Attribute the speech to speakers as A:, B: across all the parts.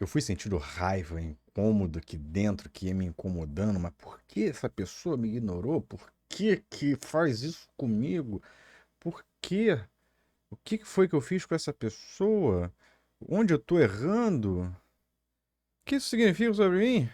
A: eu fui sentindo raiva, incômodo aqui dentro, que ia me incomodando, mas por que essa pessoa me ignorou? Por que que faz isso comigo? Por quê? O que que foi que eu fiz com essa pessoa? Onde eu tô errando? O que isso significa sobre mim?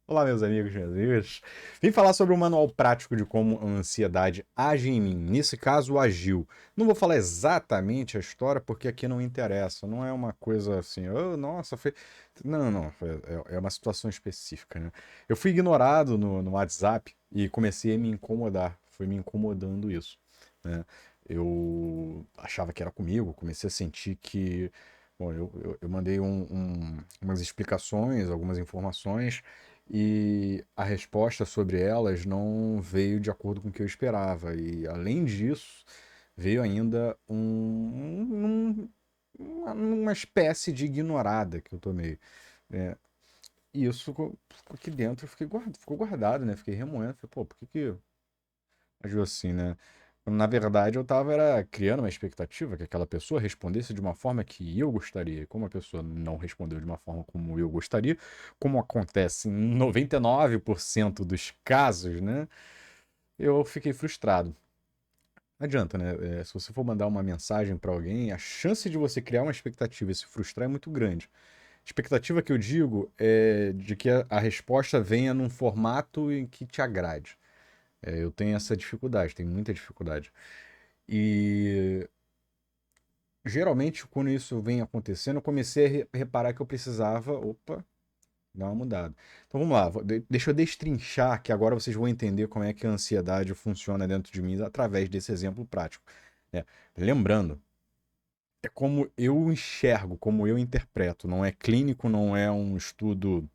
A: Olá, meus amigos, minhas amigas. Vim falar sobre um manual prático de como a ansiedade age em mim. Nesse caso, agiu. Não vou falar exatamente a história, porque aqui não interessa. Não é uma coisa assim, oh, nossa, foi. Não, não. É uma situação específica, né? Eu fui ignorado no WhatsApp e comecei a me incomodar. Foi me incomodando isso, né? Eu achava que era comigo, comecei a sentir que. Bom, eu mandei umas explicações, algumas informações e a resposta sobre elas não veio de acordo com o que eu esperava. E além disso, veio ainda uma espécie de ignorada que eu tomei. Né? E isso ficou aqui dentro, ficou guardado, né? Fiquei remoendo, falei, pô, por que que agiu assim, né? Na verdade, eu tava era criando uma expectativa que aquela pessoa respondesse de uma forma que eu gostaria. E como a pessoa não respondeu de uma forma como eu gostaria, como acontece em 99% dos casos, né? Eu fiquei frustrado. Não adianta, né? Se você for mandar uma mensagem pra alguém, a chance de você criar uma expectativa e se frustrar é muito grande. Expectativa que eu digo é de que a resposta venha num formato em que te agrade. Eu tenho essa dificuldade, tenho muita dificuldade. E geralmente, quando isso vem acontecendo, eu comecei a reparar que eu precisava, opa, dar uma mudada. Então vamos lá, deixa eu destrinchar, que agora vocês vão entender como é que a ansiedade funciona dentro de mim através desse exemplo prático. Né? Lembrando, é como eu enxergo, como eu interpreto, não é clínico, não é um estudo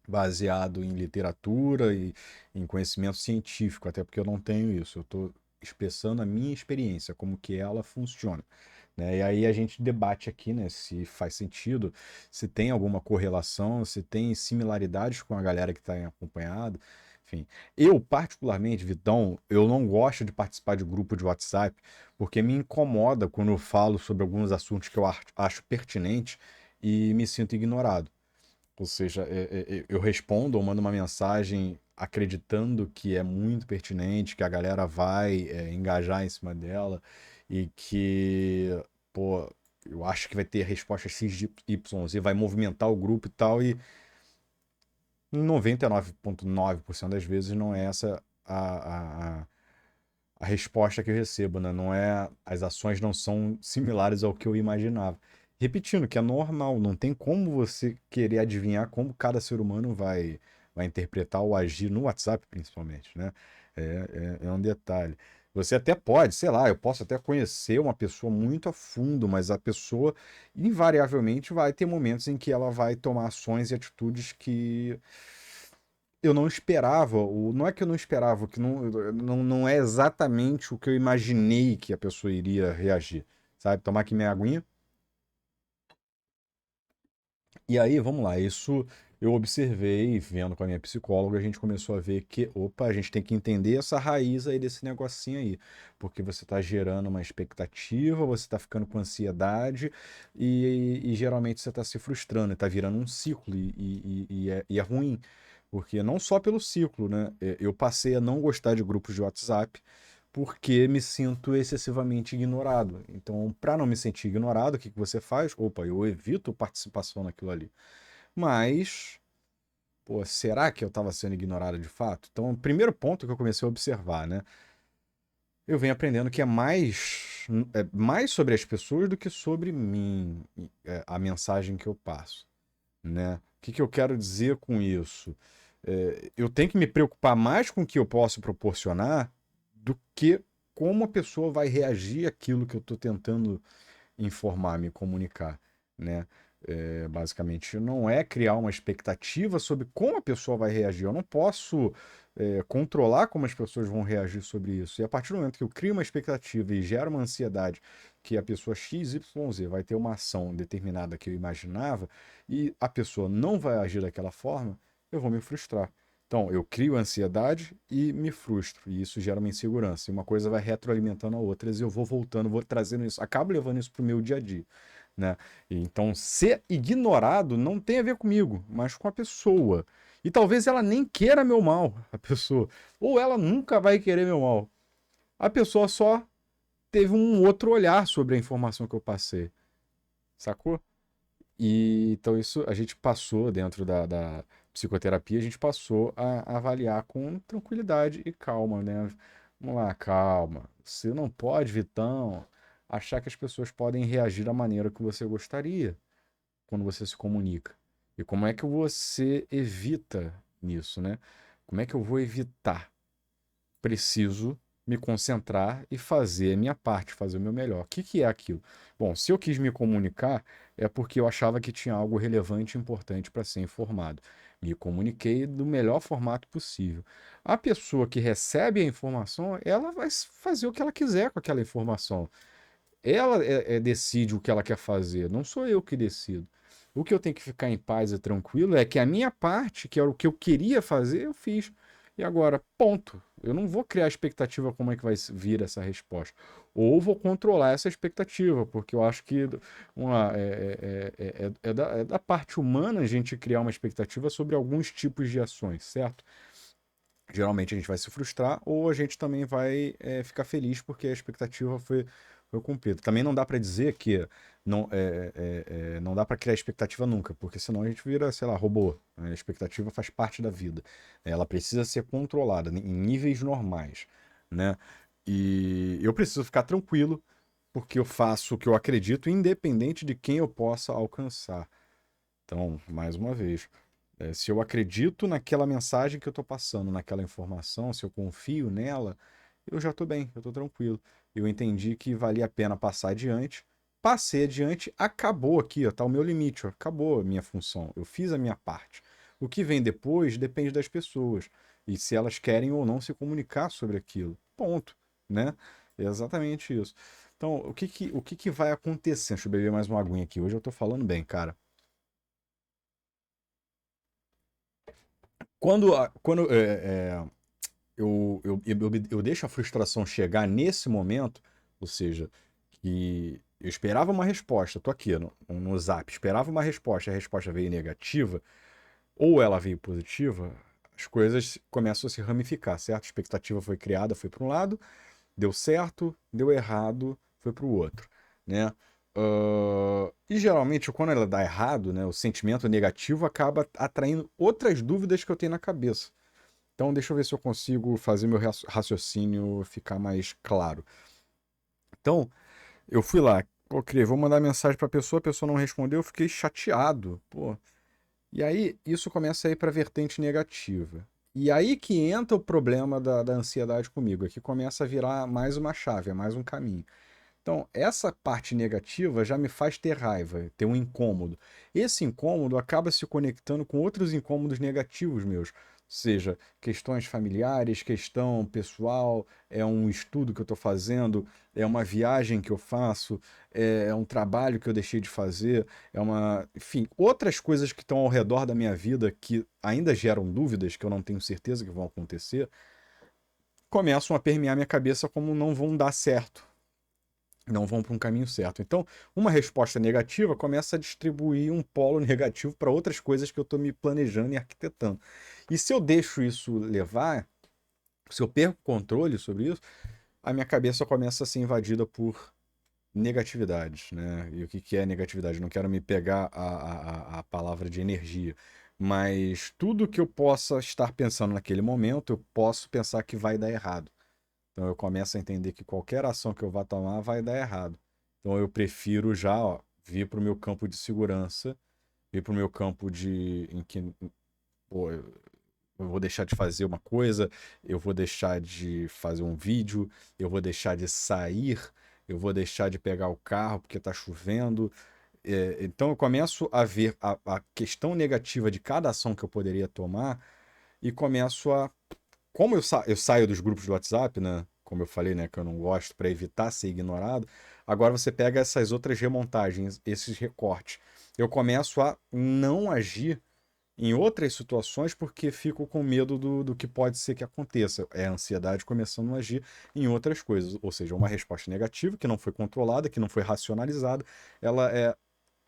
A: baseado em literatura e em conhecimento científico, até porque eu não tenho isso, eu estou expressando a minha experiência, como que ela funciona. Né? E aí a gente debate aqui, né, se faz sentido, se tem alguma correlação, se tem similaridades com a galera que está acompanhado. Enfim, eu particularmente, Vitão, eu não gosto de participar de grupo de WhatsApp porque me incomoda quando eu falo sobre alguns assuntos que eu acho pertinentes e me sinto ignorado. Ou seja, eu respondo ou mando uma mensagem acreditando que é muito pertinente, que a galera vai engajar em cima dela e que, pô, eu acho que vai ter resposta X, Y, Z, vai movimentar o grupo e tal, e em 99,9% das vezes não é essa a resposta que eu recebo, né? Não é, as ações não são similares ao que eu imaginava. Repetindo, que é normal, não tem como você querer adivinhar como cada ser humano vai interpretar ou agir no WhatsApp, principalmente, né? É um detalhe. Você até pode, sei lá, eu posso até conhecer uma pessoa muito a fundo, mas a pessoa invariavelmente vai ter momentos em que ela vai tomar ações e atitudes que eu não esperava, não é que eu não esperava, que não é exatamente o que eu imaginei que a pessoa iria reagir, sabe? Tomar aqui minha aguinha. E aí, vamos lá, isso eu observei, vendo com a minha psicóloga, a gente começou a ver que, opa, a gente tem que entender essa raiz aí desse negocinho aí, porque você está gerando uma expectativa, você está ficando com ansiedade e geralmente você está se frustrando, está virando um ciclo e é ruim, porque não só pelo ciclo, né? Eu passei a não gostar de grupos de WhatsApp porque me sinto excessivamente ignorado. Então, para não me sentir ignorado, o que que você faz? Opa, eu evito participação naquilo ali. Mas, pô, será que eu estava sendo ignorado de fato? Então, o primeiro ponto que eu comecei a observar, né? Eu venho aprendendo que é mais sobre as pessoas do que sobre mim, a mensagem que eu passo, né? O que que eu quero dizer com isso? Eu tenho que me preocupar mais com o que eu posso proporcionar do que como a pessoa vai reagir àquilo que eu estou tentando informar, me comunicar, né? Basicamente, não é criar uma expectativa sobre como a pessoa vai reagir. Eu não posso controlar como as pessoas vão reagir sobre isso. E a partir do momento que eu crio uma expectativa e gero uma ansiedade que a pessoa X, Y, Z vai ter uma ação determinada que eu imaginava e a pessoa não vai agir daquela forma, eu vou me frustrar. Então, eu crio ansiedade e me frustro, e isso gera uma insegurança. E uma coisa vai retroalimentando a outra, e eu vou voltando, vou trazendo isso, acabo levando isso para o meu dia a dia. né? Então, ser ignorado não tem a ver comigo, mas com a pessoa. E talvez ela nem queira meu mal, a pessoa. Ou ela nunca vai querer meu mal. A pessoa só teve um outro olhar sobre a informação que eu passei, sacou? E então isso a gente passou dentro da psicoterapia, a gente passou a avaliar com tranquilidade e calma, né? Vamos lá, calma. Você não pode, Vitão, achar que as pessoas podem reagir da maneira que você gostaria quando você se comunica. E como é que você evita nisso, né? Como é que eu vou evitar? Preciso me concentrar e fazer a minha parte, fazer o meu melhor. O que que é aquilo? Bom, se eu quis me comunicar, é porque eu achava que tinha algo relevante e importante para ser informado. Me comuniquei do melhor formato possível. A pessoa que recebe a informação, ela vai fazer o que ela quiser com aquela informação. Ela decide o que ela quer fazer, não sou eu que decido. O que eu tenho que ficar em paz e tranquilo é que a minha parte, que era o que eu queria fazer, eu fiz. E agora, ponto. Eu não vou criar expectativa como é que vai vir essa resposta. Ou vou controlar essa expectativa, porque eu acho que é da parte humana a gente criar uma expectativa sobre alguns tipos de ações, certo? Geralmente a gente vai se frustrar ou a gente também vai ficar feliz porque a expectativa foi cumprida. Também não dá para dizer que não dá para criar expectativa nunca, porque senão a gente vira, sei lá, robô. Né? A expectativa faz parte da vida. Ela precisa ser controlada em níveis normais, né? E eu preciso ficar tranquilo porque eu faço o que eu acredito, independente de quem eu possa alcançar. Então, mais uma vez, se eu acredito naquela mensagem que eu estou passando, naquela informação, se eu confio nela, eu já estou bem, eu estou tranquilo. Eu entendi que valia a pena passar adiante. Passei adiante, acabou aqui, está o meu limite, ó, acabou a minha função. Eu fiz a minha parte. O que vem depois depende das pessoas e se elas querem ou não se comunicar sobre aquilo. Ponto, né? É exatamente isso. Então, o que que vai acontecer? Deixa eu beber mais uma aguinha aqui. Hoje eu estou falando bem, cara. Quando eu deixo a frustração chegar nesse momento, ou seja, que eu esperava uma resposta, tô aqui no Zap, esperava uma resposta, a resposta veio negativa, ou ela veio positiva, as coisas começam a se ramificar, certo? A expectativa foi criada, foi para um lado, deu certo, deu errado, foi para o outro, né? E geralmente, quando ela dá errado, né, o sentimento negativo acaba atraindo outras dúvidas que eu tenho na cabeça. Então, deixa eu ver se eu consigo fazer meu raciocínio ficar mais claro. Então, eu fui lá, pô, vou mandar mensagem para a pessoa não respondeu, eu fiquei chateado, pô. E aí, isso começa a ir para a vertente negativa. E aí que entra o problema da ansiedade comigo, é que começa a virar mais uma chave, é mais um caminho. Então, essa parte negativa já me faz ter raiva, ter um incômodo. Esse incômodo acaba se conectando com outros incômodos negativos meus, seja questões familiares, questão pessoal, é um estudo que eu estou fazendo, é uma viagem que eu faço, é um trabalho que eu deixei de fazer, enfim, outras coisas que estão ao redor da minha vida que ainda geram dúvidas, que eu não tenho certeza que vão acontecer, começam a permear minha cabeça como não vão dar certo, não vão para um caminho certo. Então, uma resposta negativa começa a distribuir um polo negativo para outras coisas que eu estou me planejando e arquitetando. E se eu deixo isso levar, se eu perco o controle sobre isso, a minha cabeça começa a ser invadida por negatividades, né? E o que que é negatividade? Eu não quero me pegar a palavra de energia, mas tudo que eu possa estar pensando naquele momento, eu posso pensar que vai dar errado. Então eu começo a entender que qualquer ação que eu vá tomar vai dar errado. Então eu prefiro já, ó, vir para o meu campo de segurança, vir para o meu campo em que, pô, eu vou deixar de fazer uma coisa, eu vou deixar de fazer um vídeo, eu vou deixar de sair, eu vou deixar de pegar o carro porque está chovendo. Então eu começo a ver a questão negativa de cada ação que eu poderia tomar e começo a como eu saio dos grupos de WhatsApp, né? Como eu falei, né? Que eu não gosto para evitar ser ignorado. Agora você pega essas outras remontagens, esses recortes. Eu começo a não agir em outras situações porque fico com medo do que pode ser que aconteça. É a ansiedade começando a agir em outras coisas. Ou seja, uma resposta negativa que não foi controlada, que não foi racionalizada, ela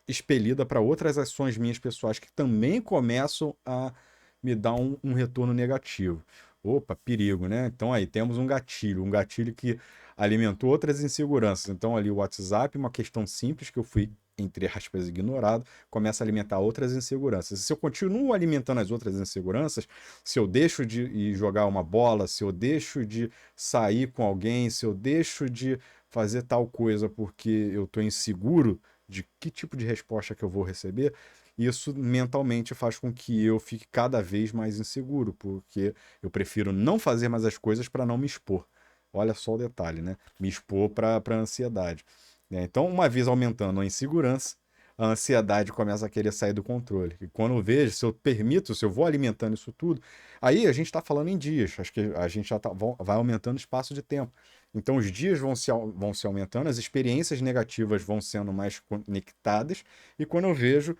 A: expelida para outras ações minhas pessoais que também começam a me dar um retorno negativo. Opa, perigo, né? Então aí temos um gatilho que alimentou outras inseguranças. Então ali o WhatsApp, uma questão simples que eu fui, entre aspas, ignorado, começa a alimentar outras inseguranças. Se eu continuo alimentando as outras inseguranças, se eu deixo de ir jogar uma bola, se eu deixo de sair com alguém, se eu deixo de fazer tal coisa porque eu estou inseguro de que tipo de resposta que eu vou receber, isso mentalmente faz com que eu fique cada vez mais inseguro, porque eu prefiro não fazer mais as coisas para não me expor. Olha só o detalhe, né? Me expor para a ansiedade. Né? Então, uma vez aumentando a insegurança, a ansiedade começa a querer sair do controle. E quando eu vejo, se eu permito, se eu vou alimentando isso tudo, aí a gente está falando em dias, acho que a gente já vai aumentando o espaço de tempo. Então, os dias vão se aumentando, as experiências negativas vão sendo mais conectadas, e quando eu vejo,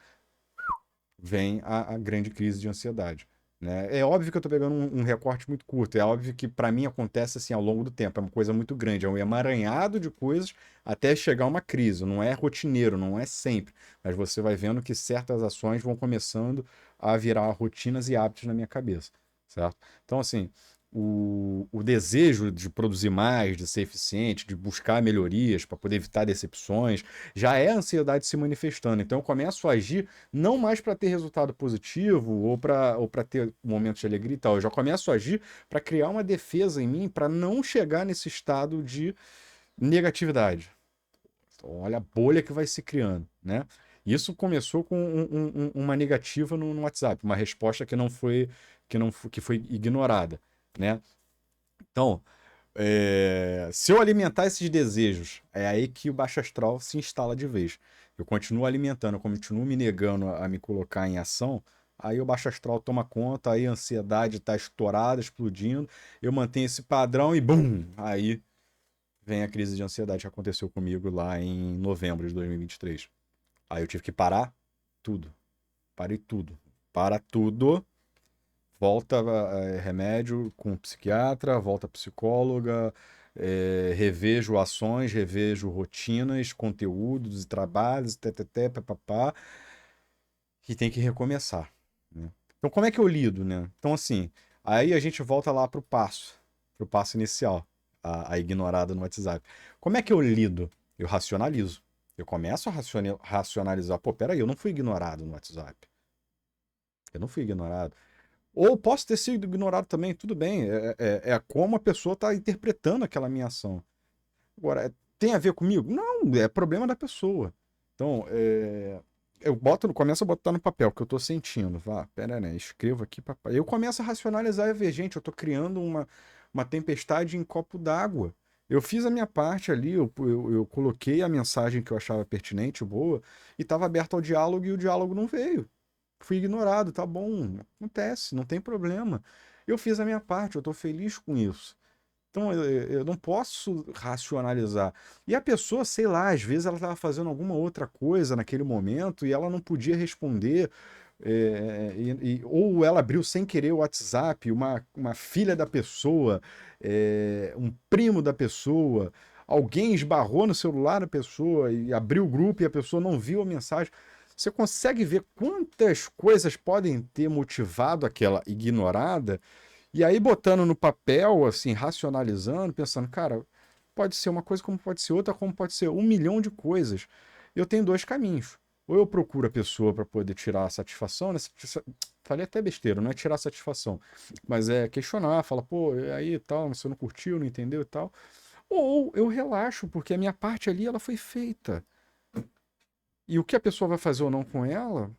A: vem a grande crise de ansiedade. Né? É óbvio que eu estou pegando um recorte muito curto, é óbvio que para mim acontece assim ao longo do tempo, é uma coisa muito grande, é um emaranhado de coisas até chegar uma crise, não é rotineiro, não é sempre, mas você vai vendo que certas ações vão começando a virar rotinas e hábitos na minha cabeça, certo? Então, assim, o desejo de produzir mais, de ser eficiente, de buscar melhorias para poder evitar decepções, já é a ansiedade se manifestando. Então, eu começo a agir não mais para ter resultado positivo ou para ter momentos de alegria e tal. Eu já começo a agir para criar uma defesa em mim para não chegar nesse estado de negatividade. Então, olha a bolha que vai se criando, né? Isso começou com uma negativa no WhatsApp, uma resposta que foi ignorada, né? Então, se eu alimentar esses desejos, é aí que o baixo astral se instala de vez. Eu continuo alimentando, eu continuo me negando a me colocar em ação, aí o baixo astral toma conta, aí a ansiedade está estourada, explodindo, eu mantenho esse padrão e bum! Aí vem a crise de ansiedade que aconteceu comigo lá em novembro de 2023. Aí eu tive que parar tudo. Parei tudo. Para tudo. Volta remédio com psiquiatra, volta psicóloga, revejo ações, revejo rotinas, conteúdos e trabalhos, ttt, papapá, e tem que recomeçar. Né? Então, como é que eu lido, né? Então, assim, aí a gente volta lá pro passo inicial, a ignorada no WhatsApp. Como é que eu lido? Eu racionalizo. Eu começo a racionalizar. Pô, peraí, eu não fui ignorado no WhatsApp. Eu não fui ignorado. Ou posso ter sido ignorado também, tudo bem. É como a pessoa está interpretando aquela minha ação. Agora, tem a ver comigo? Não, é problema da pessoa. Então, eu começo a botar no papel o que eu estou sentindo. Vá, pera, né? Escrevo aqui, papai. Eu começo a racionalizar e ver, gente, eu estou criando uma tempestade em copo d'água. Eu fiz a minha parte ali, eu coloquei a mensagem que eu achava pertinente, boa, e estava aberto ao diálogo e o diálogo não veio. Fui ignorado, tá bom, acontece, não tem problema. Eu fiz a minha parte, eu estou feliz com isso. Então eu não posso racionalizar. E a pessoa, sei lá, às vezes ela estava fazendo alguma outra coisa naquele momento e ela não podia responder, ou ela abriu sem querer o WhatsApp, uma filha da pessoa, um primo da pessoa, alguém esbarrou no celular da pessoa e abriu o grupo e a pessoa não viu a mensagem. Você consegue ver quantas coisas podem ter motivado aquela ignorada? E aí, botando no papel, assim, racionalizando, pensando, cara, pode ser uma coisa como pode ser outra, como pode ser um milhão de coisas. Eu tenho dois caminhos. Ou eu procuro a pessoa para poder tirar a satisfação, né? Falei até besteira, não é tirar a satisfação, mas é questionar, fala, pô, e aí tal, você não curtiu, não entendeu e tal. Ou eu relaxo, porque a minha parte ali ela foi feita. E o que a pessoa vai fazer ou não com ela,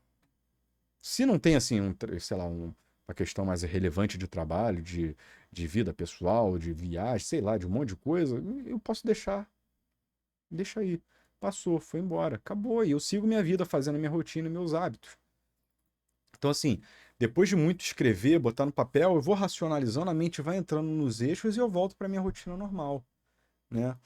A: se não tem assim, sei lá, uma questão mais relevante de trabalho, de vida pessoal, de viagem, sei lá, de um monte de coisa, eu posso deixar. Deixa aí. Passou, foi embora, acabou. E eu sigo minha vida fazendo minha rotina, meus hábitos. Então, assim, depois de muito escrever, botar no papel, eu vou racionalizando, a mente vai entrando nos eixos e eu volto para minha rotina normal, né?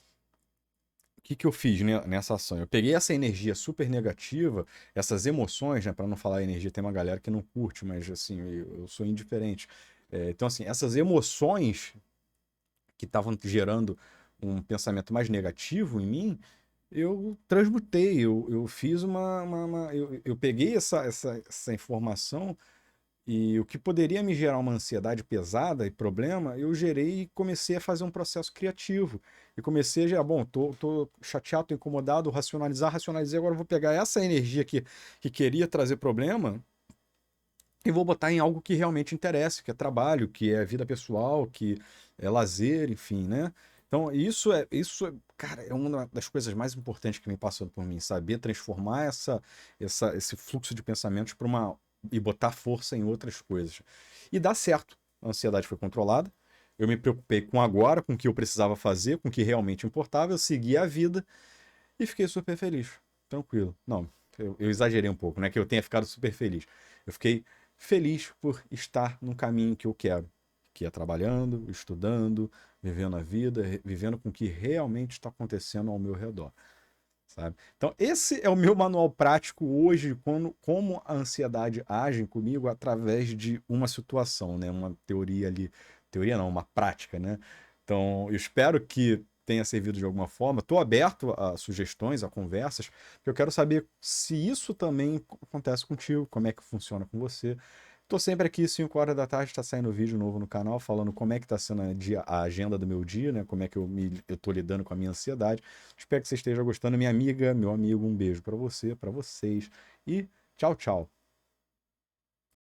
A: O que que eu fiz nessa ação? Eu peguei essa energia super negativa, essas emoções, né? Para não falar energia, tem uma galera que não curte, mas assim, eu sou indiferente. Então, assim, essas emoções que estavam gerando um pensamento mais negativo em mim, eu transmutei, eu fiz eu peguei essa informação e o que poderia me gerar uma ansiedade pesada e problema, eu gerei e comecei a fazer um processo criativo. E comecei a gerar, bom, tô chateado, tô incomodado, racionalizei, agora eu vou pegar essa energia que queria trazer problema e vou botar em algo que realmente interessa, que é trabalho, que é vida pessoal, que é lazer, enfim, né? Então, cara, é uma das coisas mais importantes que vem passando por mim, saber transformar esse fluxo de pensamentos para uma e botar força em outras coisas. E dá certo. A ansiedade foi controlada. Eu me preocupei com agora, com o que eu precisava fazer, com o que realmente importava, eu segui a vida e fiquei super feliz. Tranquilo. Não, eu exagerei um pouco, não é que eu tenha ficado super feliz. Eu fiquei feliz por estar no caminho que eu quero, que é trabalhando, estudando, vivendo a vida, vivendo com o que realmente está acontecendo ao meu redor, sabe? Então, esse é o meu manual prático hoje, como a ansiedade age comigo através de uma situação, né? Uma teoria ali, teoria não, uma prática, né? Então, eu espero que tenha servido de alguma forma. Estou aberto a sugestões, a conversas, porque eu quero saber se isso também acontece contigo, como é que funciona com você. Tô sempre aqui, 5 horas da tarde, tá saindo vídeo novo no canal, falando como é que tá sendo a agenda do meu dia, né? Como é que eu tô lidando com a minha ansiedade. Espero que você esteja gostando. Minha amiga, meu amigo, um beijo pra você, pra vocês. E tchau, tchau.